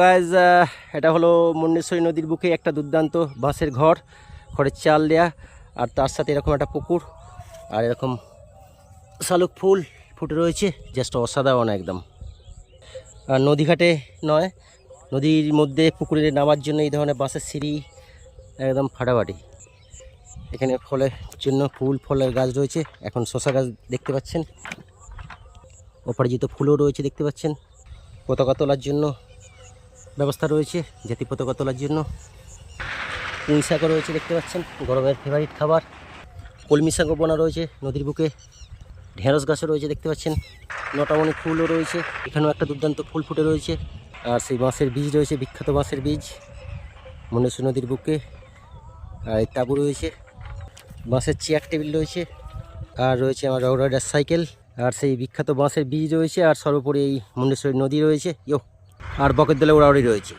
Guys, এটা হলো মুন্ডেশ্বরী নদীর বুকে একটা দুর্দান্ত বাঁশের ঘর, খড়ের চাল দেয়া, আর তার সাথে এরকম একটা পুকুর আর এরকম শালুক ফুল ফুটে রয়েছে, জাস্ট অসাধারণ একদম। আর নদীঘাটে নয়, নদীর মধ্যে পুকুরে নামার জন্য এই ধরনের বাঁশের সিঁড়ি একদম ফাটাফাটি। এখানে ফলের জন্য ফুল ফলের গাছ রয়েছে, এখন শশা গাছ দেখতে পাচ্ছেন, অপরাজিত ফুলও রয়েছে দেখতে পাচ্ছেন। পতাকা তোলার জন্য ব্যবস্থা রয়েছে, জাতীয় পতাকা তোলার জন্য। পুঁই শাকও রয়েছে দেখতে পাচ্ছেন, গরমের ফেভারিট খাবার। কলমি শাকও বোনা রয়েছে নদীর বুকে, ঢেঁড়স গাছও রয়েছে দেখতে পাচ্ছেন, নটামণি ফুলও রয়েছে। এখানেও একটা দুর্দান্ত ফুল ফুটে রয়েছে, আর সেই বাঁশের বীজ রয়েছে, বিখ্যাত বাঁশের বীজ মুন্ডেশ্বরী নদীর বুকে। আর তাঁবু রয়েছে, বাঁশের চেয়ার টেবিল রয়েছে, আর রয়েছে আমার রাইডার সাইকেল, আর সেই বিখ্যাত বাঁশের বীজ রয়েছে, আর সর্বোপরি এই মুন্ডেশ্বরী নদী রয়েছে, আর বকের দলে ওড়াউড়ি রয়েছে।